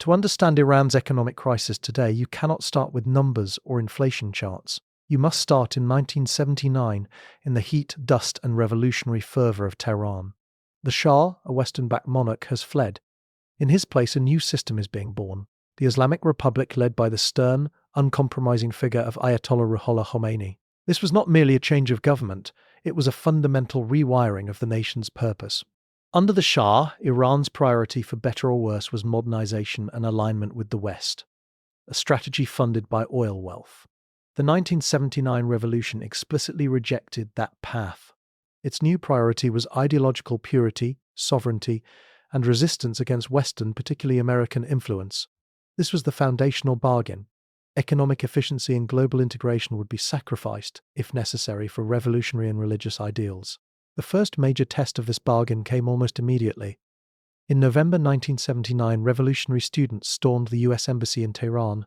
To understand Iran's economic crisis today, you cannot start with numbers or inflation charts. You must start in 1979 in the heat, dust, and revolutionary fervor of Tehran. The Shah, a Western-backed monarch, has fled. In his place, a new system is being born. The Islamic Republic led by the stern, uncompromising figure of Ayatollah Ruhollah Khomeini. This was not merely a change of government, it was a fundamental rewiring of the nation's purpose. Under the Shah, Iran's priority for better or worse was modernization and alignment with the West, a strategy funded by oil wealth. The 1979 revolution explicitly rejected that path. Its new priority was ideological purity, sovereignty, and resistance against Western, particularly American, influence. This was the foundational bargain. Economic efficiency and global integration would be sacrificed, if necessary, for revolutionary and religious ideals. The first major test of this bargain came almost immediately. In November 1979, revolutionary students stormed the US Embassy in Tehran,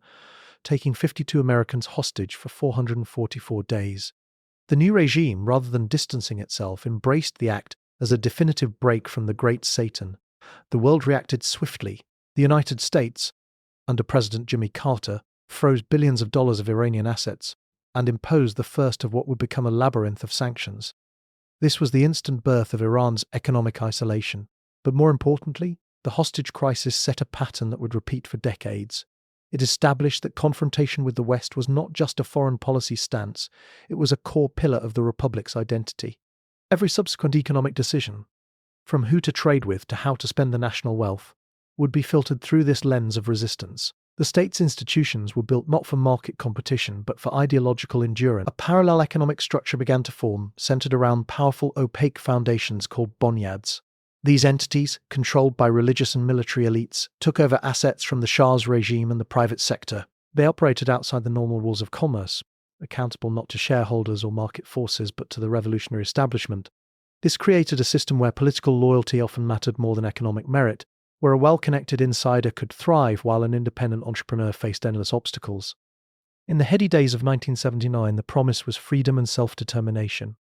taking 52 Americans hostage for 444 days. The new regime, rather than distancing itself, embraced the act as a definitive break from the Great Satan. The world reacted swiftly. The United States, under President Jimmy Carter, froze billions of dollars of Iranian assets and imposed the first of what would become a labyrinth of sanctions. This was the instant birth of Iran's economic isolation. But more importantly, the hostage crisis set a pattern that would repeat for decades. It established that confrontation with the West was not just a foreign policy stance, it was a core pillar of the Republic's identity. Every subsequent economic decision, from who to trade with to how to spend the national wealth, would be filtered through this lens of resistance. The state's institutions were built not for market competition, but for ideological endurance. A parallel economic structure began to form, centered around powerful, opaque foundations called bonyads. These entities, controlled by religious and military elites, took over assets from the Shah's regime and the private sector. They operated outside the normal rules of commerce, accountable not to shareholders or market forces, but to the revolutionary establishment. This created a system where political loyalty often mattered more than economic merit, where a well-connected insider could thrive while an independent entrepreneur faced endless obstacles. In the heady days of 1979, the promise was freedom and self-determination.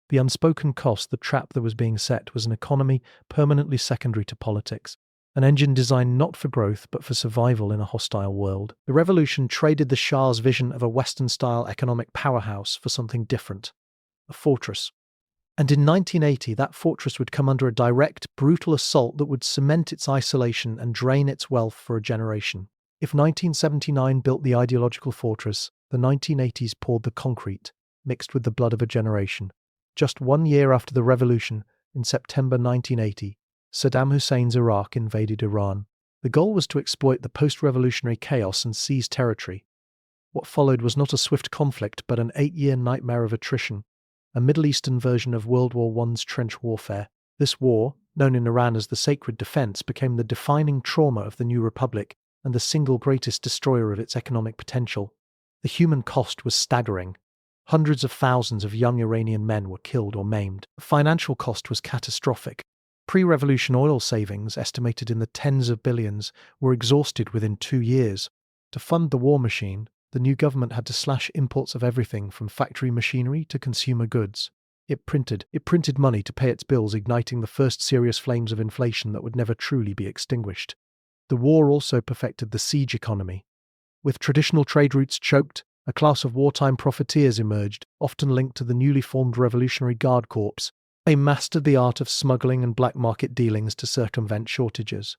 The unspoken cost, the trap that was being set, was an economy permanently secondary to politics, an engine designed not for growth but for survival in a hostile world. The revolution traded the Shah's vision of a Western-style economic powerhouse for something different, a fortress. And in 1980, that fortress would come under a direct, brutal assault that would cement its isolation and drain its wealth for a generation. If 1979 built the ideological fortress, the 1980s poured the concrete, mixed with the blood of a generation. Just 1 year after the revolution, in September 1980, Saddam Hussein's Iraq invaded Iran. The goal was to exploit the post-revolutionary chaos and seize territory. What followed was not a swift conflict, but an 8-year nightmare of attrition. A Middle Eastern version of World War I's trench warfare. This war, known in Iran as the Sacred Defense, became the defining trauma of the new republic and the single greatest destroyer of its economic potential. The human cost was staggering. Hundreds of thousands of young Iranian men were killed or maimed. The financial cost was catastrophic. Pre-revolution oil savings, estimated in the tens of billions, were exhausted within 2 years. To fund the war machine, the new government had to slash imports of everything from factory machinery to consumer goods. It printed money to pay its bills, igniting the first serious flames of inflation that would never truly be extinguished. The war also perfected the siege economy. With traditional trade routes choked, a class of wartime profiteers emerged, often linked to the newly formed Revolutionary Guard Corps. They mastered the art of smuggling and black market dealings to circumvent shortages.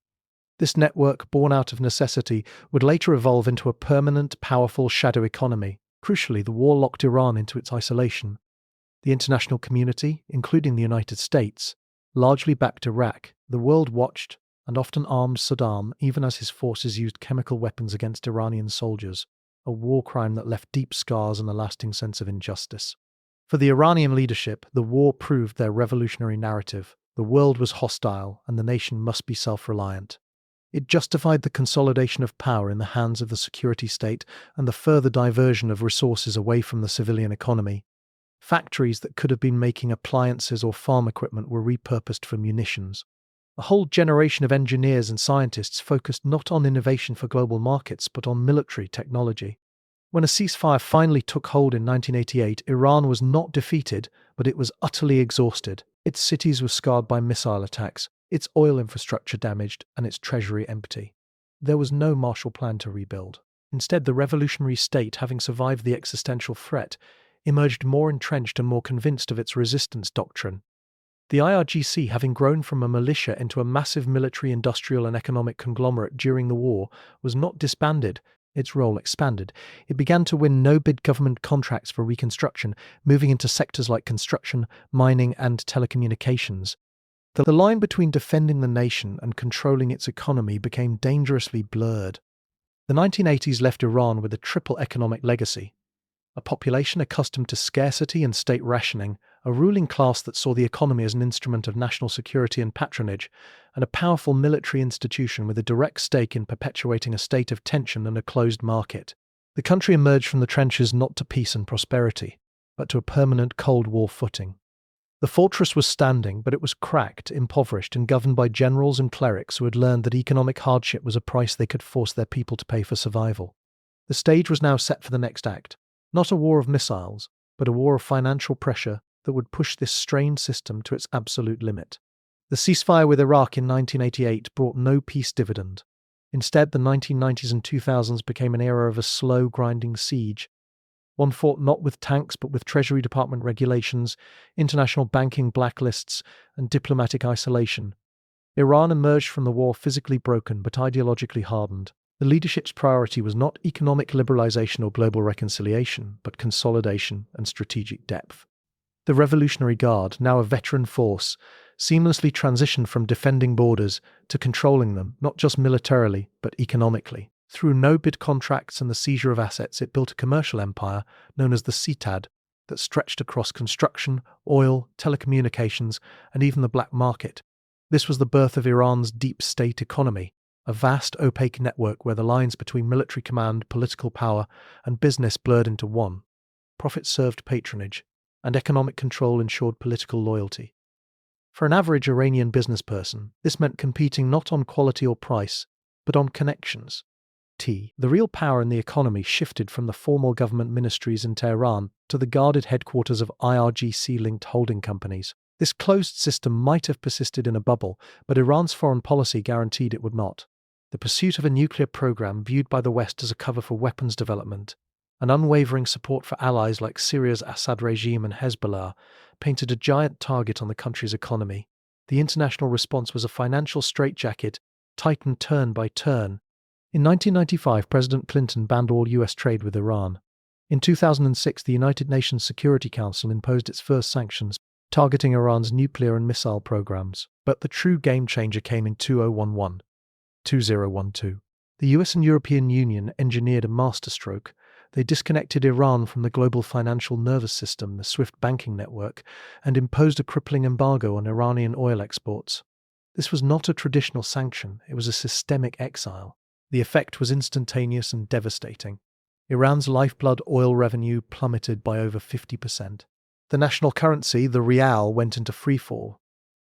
This network, born out of necessity, would later evolve into a permanent, powerful shadow economy. Crucially, the war locked Iran into its isolation. The international community, including the United States, largely backed Iraq. The world watched and often armed Saddam, even as his forces used chemical weapons against Iranian soldiers, a war crime that left deep scars and a lasting sense of injustice. For the Iranian leadership, the war proved their revolutionary narrative. The world was hostile, and the nation must be self-reliant. It justified the consolidation of power in the hands of the security state and the further diversion of resources away from the civilian economy. Factories that could have been making appliances or farm equipment were repurposed for munitions. A whole generation of engineers and scientists focused not on innovation for global markets but on military technology. When a ceasefire finally took hold in 1988, Iran was not defeated, but it was utterly exhausted. Its cities were scarred by missile attacks, its oil infrastructure damaged, and its treasury empty. There was no Marshall Plan to rebuild. Instead, the revolutionary state, having survived the existential threat, emerged more entrenched and more convinced of its resistance doctrine. The IRGC, having grown from a militia into a massive military, industrial, and economic conglomerate during the war, was not disbanded. Its role expanded. It began to win no-bid government contracts for reconstruction, moving into sectors like construction, mining, and telecommunications. The line between defending the nation and controlling its economy became dangerously blurred. The 1980s left Iran with a triple economic legacy: a population accustomed to scarcity and state rationing, a ruling class that saw the economy as an instrument of national security and patronage, and a powerful military institution with a direct stake in perpetuating a state of tension and a closed market. The country emerged from the trenches not to peace and prosperity, but to a permanent Cold War footing. The fortress was standing, but it was cracked, impoverished, and governed by generals and clerics who had learned that economic hardship was a price they could force their people to pay for survival. The stage was now set for the next act. Not a war of missiles, but a war of financial pressure that would push this strained system to its absolute limit. The ceasefire with Iraq in 1988 brought no peace dividend. Instead, the 1990s and 2000s became an era of a slow, grinding siege. One fought not with tanks but with Treasury Department regulations, international banking blacklists, and diplomatic isolation. Iran emerged from the war physically broken but ideologically hardened. The leadership's priority was not economic liberalization or global reconciliation, but consolidation and strategic depth. The Revolutionary Guard, now a veteran force, seamlessly transitioned from defending borders to controlling them, not just militarily, but economically. Through no-bid contracts and the seizure of assets, it built a commercial empire known as the CITAD that stretched across construction, oil, telecommunications, and even the black market. This was the birth of Iran's deep state economy, a vast, opaque network where the lines between military command, political power, and business blurred into one. Profit served patronage, and economic control ensured political loyalty. For an average Iranian businessperson, this meant competing not on quality or price, but on connections. The real power in the economy shifted from the formal government ministries in Tehran to the guarded headquarters of IRGC-linked holding companies. This closed system might have persisted in a bubble, but Iran's foreign policy guaranteed it would not. The pursuit of a nuclear program viewed by the West as a cover for weapons development, and unwavering support for allies like Syria's Assad regime and Hezbollah, painted a giant target on the country's economy. The international response was a financial straitjacket, tightened turn by turn. In 1995, President Clinton banned all U.S. trade with Iran. In 2006, the United Nations Security Council imposed its first sanctions, targeting Iran's nuclear and missile programs. But the true game changer came in 2012. The US and European Union engineered a masterstroke. They disconnected Iran from the global financial nervous system, the SWIFT banking network, and imposed a crippling embargo on Iranian oil exports. This was not a traditional sanction, it was a systemic exile. The effect was instantaneous and devastating. Iran's lifeblood oil revenue plummeted by over 50%. The national currency, the rial, went into freefall,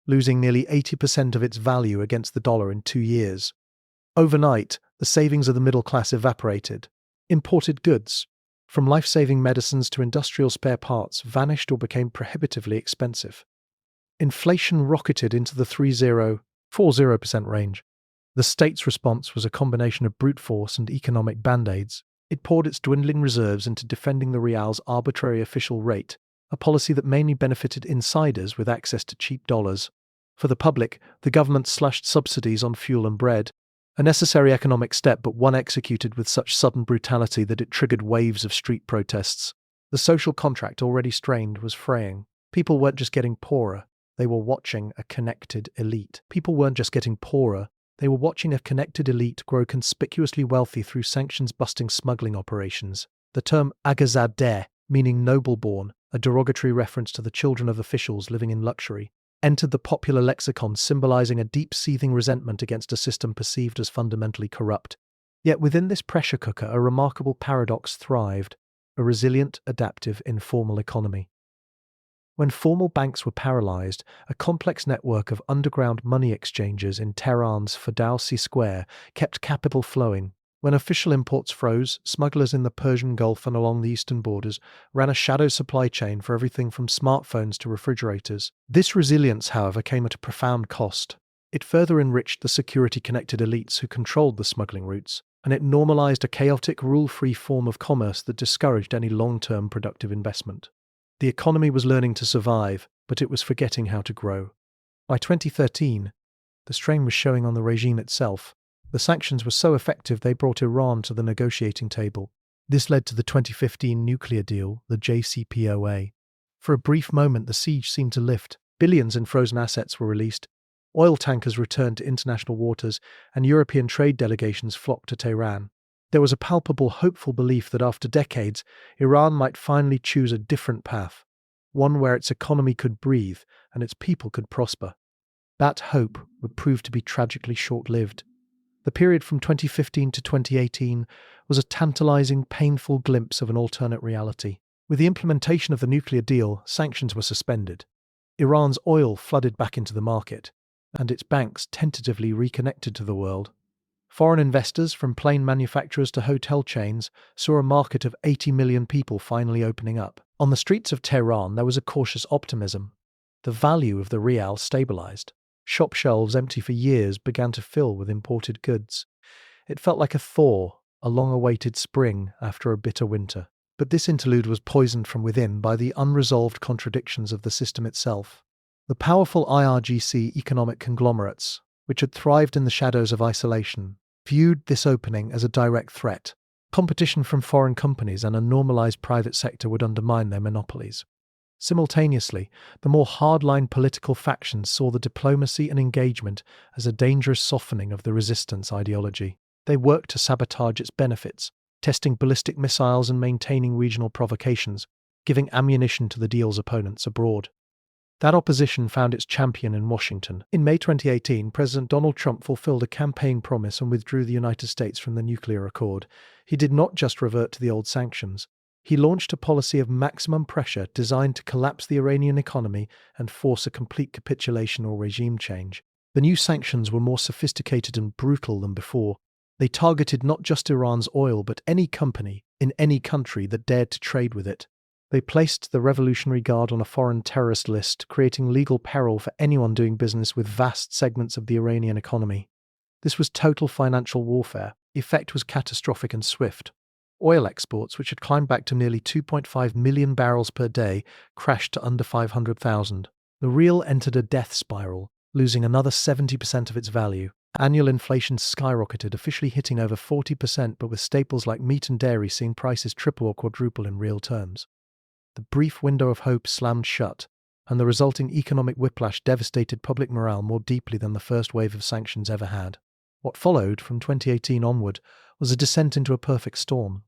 losing nearly 80% of its value against the dollar in 2 years. Overnight, the savings of the middle class evaporated. Imported goods, from life-saving medicines to industrial spare parts, vanished or became prohibitively expensive. Inflation rocketed into the 30–40% range. The state's response was a combination of brute force and economic band-aids. It poured its dwindling reserves into defending the rial's arbitrary official rate, a policy that mainly benefited insiders with access to cheap dollars. For the public, the government slashed subsidies on fuel and bread, a necessary economic step but one executed with such sudden brutality that it triggered waves of street protests. The social contract, already strained, was fraying. People weren't just getting poorer, they were watching a connected elite. They were watching a connected elite grow conspicuously wealthy through sanctions-busting smuggling operations. The term Agazadeh, meaning noble-born, a derogatory reference to the children of officials living in luxury, entered the popular lexicon, symbolizing a deep-seething resentment against a system perceived as fundamentally corrupt. Yet within this pressure cooker, a remarkable paradox thrived: a resilient, adaptive, informal economy. When formal banks were paralyzed, a complex network of underground money exchanges in Tehran's Ferdowsi Square kept capital flowing. When official imports froze, smugglers in the Persian Gulf and along the eastern borders ran a shadow supply chain for everything from smartphones to refrigerators. This resilience, however, came at a profound cost. It further enriched the security-connected elites who controlled the smuggling routes, and it normalized a chaotic, rule-free form of commerce that discouraged any long-term productive investment. The economy was learning to survive, but it was forgetting how to grow. By 2013, the strain was showing on the regime itself. The sanctions were so effective they brought Iran to the negotiating table. This led to the 2015 nuclear deal, the JCPOA. For a brief moment, the siege seemed to lift. Billions in frozen assets were released. Oil tankers returned to international waters, and European trade delegations flocked to Tehran. There was a palpable, hopeful belief that after decades, Iran might finally choose a different path, one where its economy could breathe and its people could prosper. That hope would prove to be tragically short-lived. The period from 2015 to 2018 was a tantalizing, painful glimpse of an alternate reality. With the implementation of the nuclear deal, sanctions were suspended. Iran's oil flooded back into the market, and its banks tentatively reconnected to the world. Foreign investors, from plane manufacturers to hotel chains, saw a market of 80 million people finally opening up. On the streets of Tehran, there was a cautious optimism. The value of the rial stabilized. Shop shelves empty for years began to fill with imported goods. It felt like a thaw, a long-awaited spring after a bitter winter. But this interlude was poisoned from within by the unresolved contradictions of the system itself. The powerful IRGC economic conglomerates, which had thrived in the shadows of isolation, viewed this opening as a direct threat. Competition from foreign companies and a normalized private sector would undermine their monopolies. Simultaneously, the more hardline political factions saw the diplomacy and engagement as a dangerous softening of the resistance ideology. They worked to sabotage its benefits, testing ballistic missiles and maintaining regional provocations, giving ammunition to the deal's opponents abroad. That opposition found its champion in Washington. In May 2018, President Donald Trump fulfilled a campaign promise and withdrew the United States from the nuclear accord. He did not just revert to the old sanctions. He launched a policy of maximum pressure designed to collapse the Iranian economy and force a complete capitulation or regime change. The new sanctions were more sophisticated and brutal than before. They targeted not just Iran's oil, but any company in any country that dared to trade with it. They placed the Revolutionary Guard on a foreign terrorist list, creating legal peril for anyone doing business with vast segments of the Iranian economy. This was total financial warfare. The effect was catastrophic and swift. Oil exports, which had climbed back to nearly 2.5 million barrels per day, crashed to under 500,000. The rial entered a death spiral, losing another 70% of its value. Annual inflation skyrocketed, officially hitting over 40%, but with staples like meat and dairy seeing prices triple or quadruple in real terms. The brief window of hope slammed shut, and the resulting economic whiplash devastated public morale more deeply than the first wave of sanctions ever had. What followed, from 2018 onward, was a descent into a perfect storm.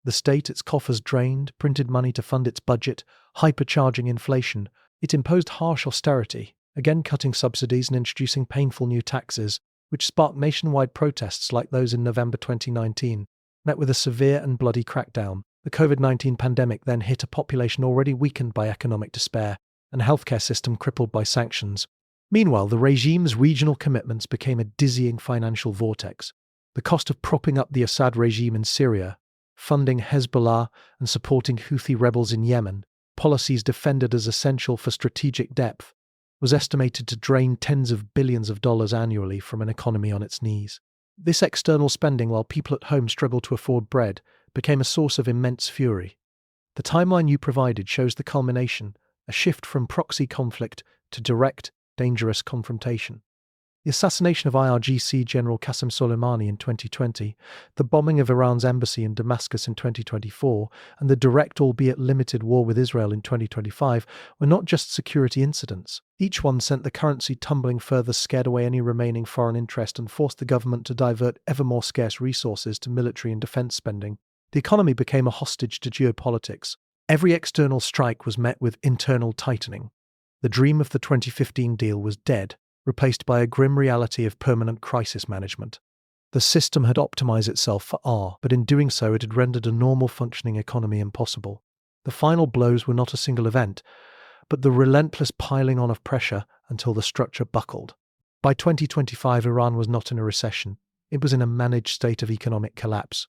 The state, its coffers drained, printed money to fund its budget, hypercharging inflation. It imposed harsh austerity, again cutting subsidies and introducing painful new taxes, which sparked nationwide protests like those in November 2019, met with a severe and bloody crackdown. The COVID-19 pandemic then hit a population already weakened by economic despair and a healthcare system crippled by sanctions. Meanwhile, the regime's regional commitments became a dizzying financial vortex. The cost of propping up the Assad regime in Syria, funding Hezbollah and supporting Houthi rebels in Yemen, policies defended as essential for strategic depth, was estimated to drain tens of billions of dollars annually from an economy on its knees. This external spending, while people at home struggled to afford bread, became a source of immense fury. The timeline you provided shows the culmination, a shift from proxy conflict to direct, dangerous confrontation. The assassination of IRGC General Qasem Soleimani in 2020, the bombing of Iran's embassy in Damascus in 2024, and the direct, albeit limited, war with Israel in 2025 were not just security incidents. Each one sent the currency tumbling further, scared away any remaining foreign interest, and forced the government to divert ever more scarce resources to military and defense spending. The economy became a hostage to geopolitics. Every external strike was met with internal tightening. The dream of the 2015 deal was dead, replaced by a grim reality of permanent crisis management. The system had optimized itself for R, but in doing so it had rendered a normal functioning economy impossible. The final blows were not a single event, but the relentless piling on of pressure until the structure buckled. By 2025, Iran was not in a recession. It was in a managed state of economic collapse,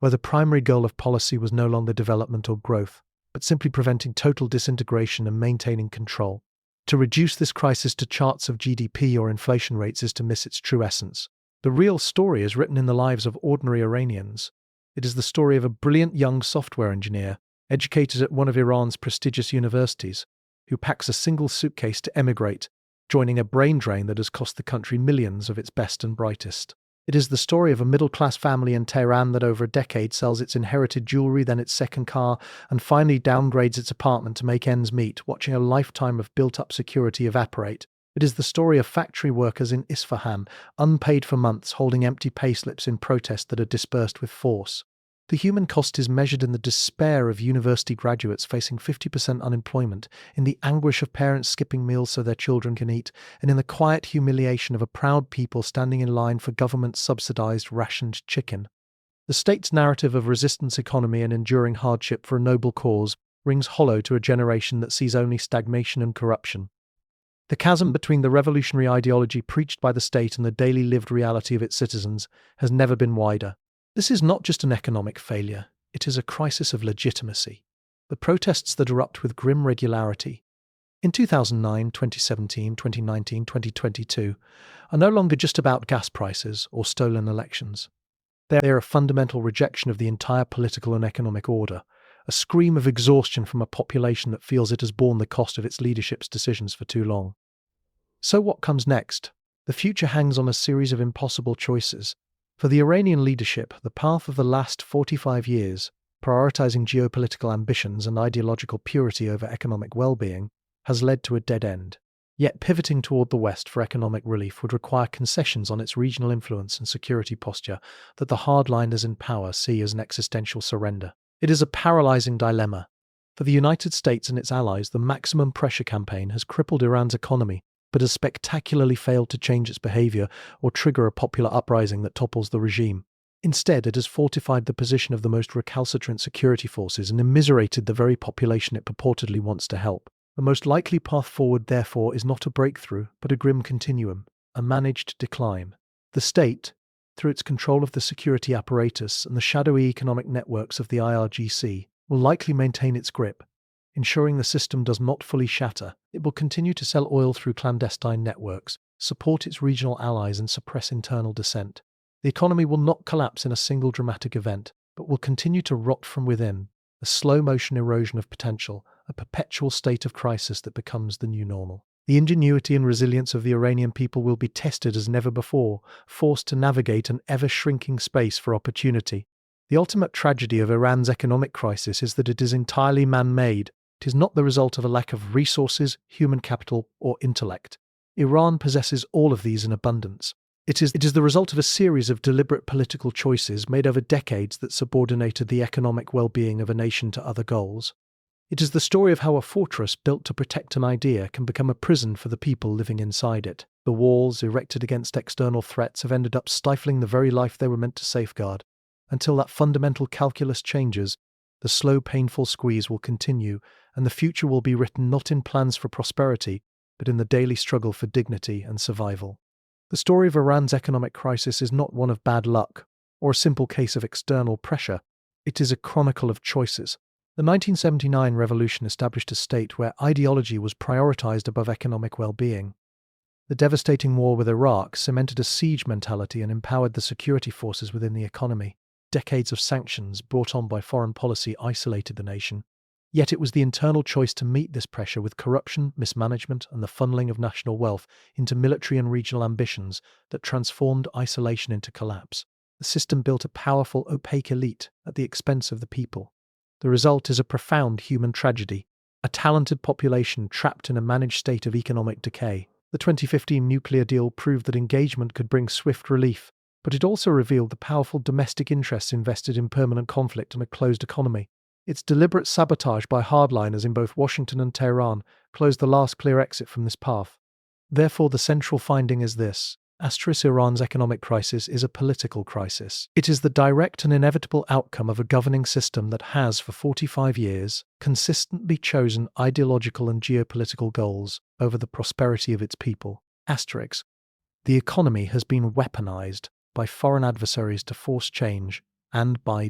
where the primary goal of policy was no longer development or growth, but simply preventing total disintegration and maintaining control. To reduce this crisis to charts of GDP or inflation rates is to miss its true essence. The real story is written in the lives of ordinary Iranians. It is the story of a brilliant young software engineer, educated at one of Iran's prestigious universities, who packs a single suitcase to emigrate, joining a brain drain that has cost the country millions of its best and brightest. It is the story of a middle-class family in Tehran that over a decade sells its inherited jewelry, then its second car, and finally downgrades its apartment to make ends meet, watching a lifetime of built-up security evaporate. It is the story of factory workers in Isfahan, unpaid for months, holding empty payslips in protest that are dispersed with force. The human cost is measured in the despair of university graduates facing 50% unemployment, in the anguish of parents skipping meals so their children can eat, and in the quiet humiliation of a proud people standing in line for government-subsidized rationed chicken. The state's narrative of resistance economy and enduring hardship for a noble cause rings hollow to a generation that sees only stagnation and corruption. The chasm between the revolutionary ideology preached by the state and the daily lived reality of its citizens has never been wider. This is not just an economic failure, it is a crisis of legitimacy. The protests that erupt with grim regularity in 2009, 2017, 2019, 2022 are no longer just about gas prices or stolen elections. They are a fundamental rejection of the entire political and economic order, a scream of exhaustion from a population that feels it has borne the cost of its leadership's decisions for too long. So what comes next? The future hangs on a series of impossible choices. For the Iranian leadership, the path of the last 45 years, prioritizing geopolitical ambitions and ideological purity over economic well-being, has led to a dead end. Yet pivoting toward the West for economic relief would require concessions on its regional influence and security posture that the hardliners in power see as an existential surrender. It is a paralyzing dilemma. For the United States and its allies, the maximum pressure campaign has crippled Iran's economy, but has spectacularly failed to change its behavior or trigger a popular uprising that topples the regime. Instead, it has fortified the position of the most recalcitrant security forces and immiserated the very population it purportedly wants to help. The most likely path forward, therefore, is not a breakthrough, but a grim continuum, a managed decline. The state, through its control of the security apparatus and the shadowy economic networks of the IRGC, will likely maintain its grip, ensuring the system does not fully shatter. It will continue to sell oil through clandestine networks, support its regional allies, and suppress internal dissent. The economy will not collapse in a single dramatic event, but will continue to rot from within, a slow-motion erosion of potential, a perpetual state of crisis that becomes the new normal. The ingenuity and resilience of the Iranian people will be tested as never before, forced to navigate an ever-shrinking space for opportunity. The ultimate tragedy of Iran's economic crisis is that it is entirely man-made. It is not the result of a lack of resources, human capital, or intellect. Iran possesses all of these in abundance. It is the result of a series of deliberate political choices made over decades that subordinated the economic well-being of a nation to other goals. It is the story of how a fortress built to protect an idea can become a prison for the people living inside it. The walls, erected against external threats, have ended up stifling the very life they were meant to safeguard. Until that fundamental calculus changes, the slow, painful squeeze will continue, and the future will be written not in plans for prosperity, but in the daily struggle for dignity and survival. The story of Iran's economic crisis is not one of bad luck, or a simple case of external pressure. It is a chronicle of choices. The 1979 revolution established a state where ideology was prioritized above economic well-being. The devastating war with Iraq cemented a siege mentality and empowered the security forces within the economy. Decades of sanctions brought on by foreign policy isolated the nation. Yet it was the internal choice to meet this pressure with corruption, mismanagement, and the funneling of national wealth into military and regional ambitions that transformed isolation into collapse. The system built a powerful, opaque elite at the expense of the people. The result is a profound human tragedy, a talented population trapped in a managed state of economic decay. The 2015 nuclear deal proved that engagement could bring swift relief, but it also revealed the powerful domestic interests invested in permanent conflict and a closed economy. Its deliberate sabotage by hardliners in both Washington and Tehran closed the last clear exit from this path. Therefore, the central finding is this: Iran's economic crisis is a political crisis. It is the direct and inevitable outcome of a governing system that has, for 45 years, consistently chosen ideological and geopolitical goals over the prosperity of its people. The economy has been weaponized by foreign adversaries to force change, and by